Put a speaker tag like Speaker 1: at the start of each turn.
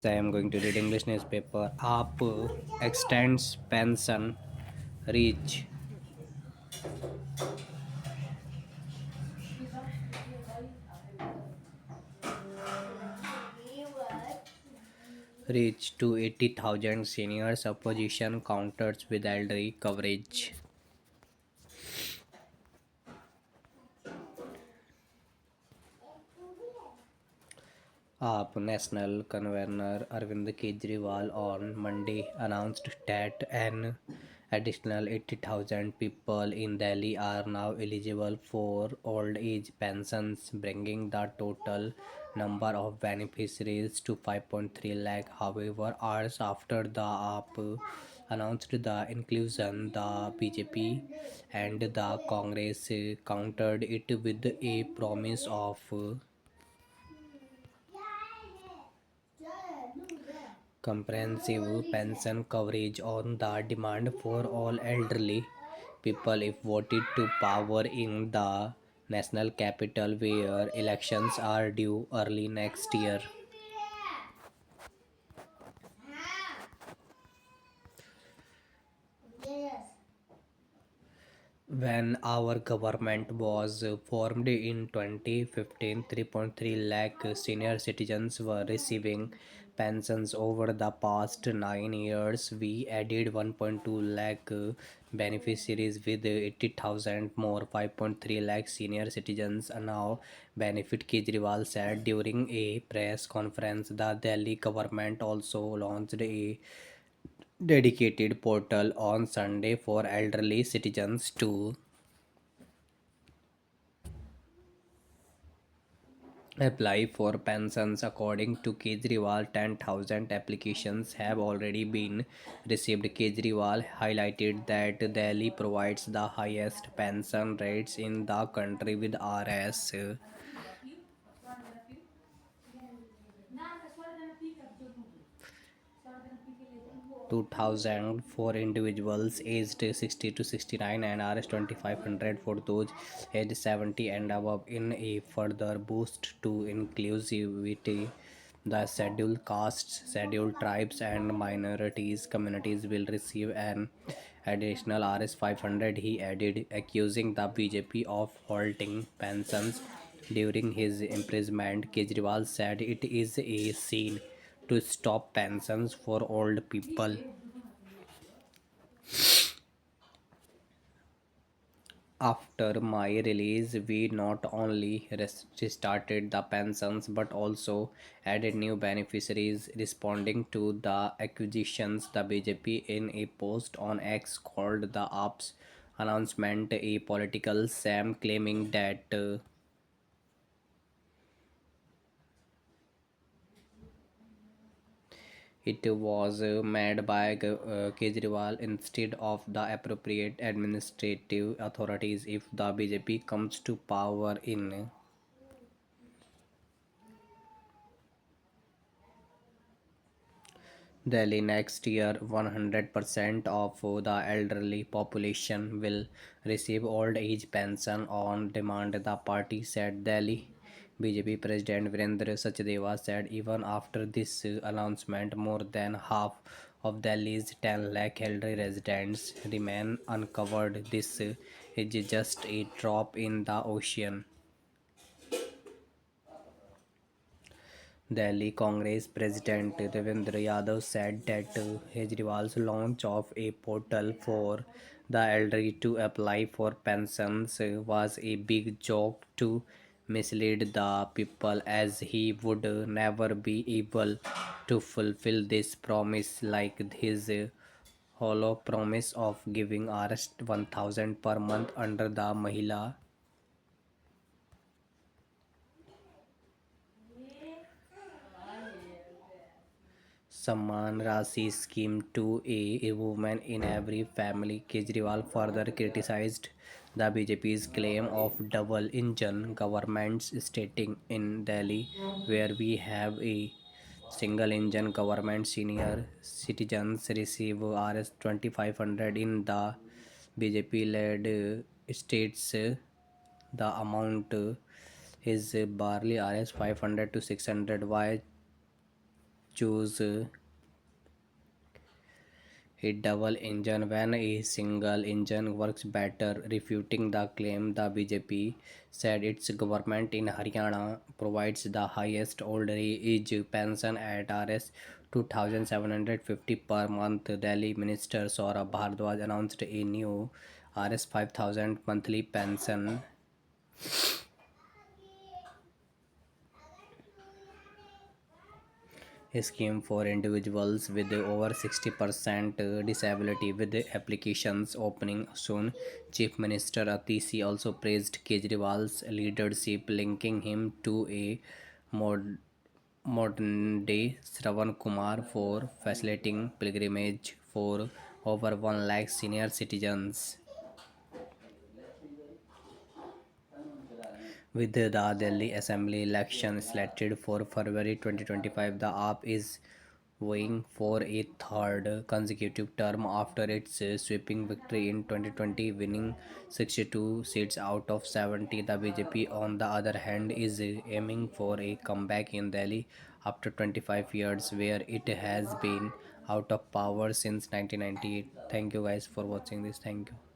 Speaker 1: I am going to read English newspaper. Aap extends pension reach to 80,000 seniors. Opposition counters with elderly coverage. AAP National Convener Arvind Kejriwal on Monday announced that an additional 80,000 people in Delhi are now eligible for old age pensions, bringing the total number of beneficiaries to 5.3 lakh. However, hours after the AAP announced the inclusion, the BJP and the Congress countered it with a promise of comprehensive pension coverage on the demand for all elderly people if voted to power in the national capital where elections are due early next year. When our government was formed in 2015, 3.3 lakh senior citizens were receiving pensions. Over the past 9 years. We added 1.2 lakh beneficiaries with 80,000 more. 5.3 lakh senior citizens now benefit, Kejriwal said during a press conference. The Delhi government also launched a dedicated portal on Sunday for elderly citizens to apply for pensions. According to Kejriwal, 10,000 applications have already been received. Kejriwal highlighted that Delhi provides the highest pension rates in the country with Rs 2,000 for individuals aged 60 to 69 and Rs 2,500 for those aged 70 and above. In a further boost to inclusivity, the scheduled castes, scheduled tribes, and minorities communities will receive an additional Rs 500, he added, accusing the BJP of halting pensions during his imprisonment. Kejriwal said it is a sin to stop pensions for old people. After my release, we not only restarted the pensions but also added new beneficiaries. Responding to the accusations, the BJP in a post on X called the AP's announcement a political scam, claiming that it was made by Kejriwal instead of the appropriate administrative authorities. If the BJP comes to power in Delhi next year, 100% of the elderly population will receive old age pension on demand, the party said. Delhi BJP President Virendra Sachdeva said even after this announcement, more than half of Delhi's 10 lakh elderly residents remain uncovered. This is just a drop in the ocean. Delhi Congress President Devendra Yadav said that Kejriwal's launch of a portal for the elderly to apply for pensions was a big joke to mislead the people, as he would never be able to fulfill this promise like his hollow promise of giving Rs 1,000 per month under the Mahila Samman Rasi scheme to a woman in every family. Kejriwal further criticized the BJP's claim of double engine governments, stating in Delhi, where we have a single engine government, senior citizens receive Rs 2,500 in the BJP led states. The amount is barely Rs 500 to 600. Why choose a double engine when a single engine works better, refuting the claim. The BJP said its government in Haryana provides the highest old age pension at Rs 2750 per month. Delhi Minister Saurabh Bhardwaj announced a new Rs 5000 monthly pension scheme for individuals with over 60% disability with applications opening soon. Chief Minister Atisi also praised Kejriwal's leadership, linking him to a mod- modern day Shravan Kumar for facilitating pilgrimage for over 1 lakh senior citizens. With the Delhi Assembly election slated for February 2025, the AAP is vying for a third consecutive term after its sweeping victory in 2020, winning 62 seats out of 70. The BJP, on the other hand, is aiming for a comeback in Delhi after 25 years, where it has been out of power since 1998. Thank you guys for watching this. Thank you.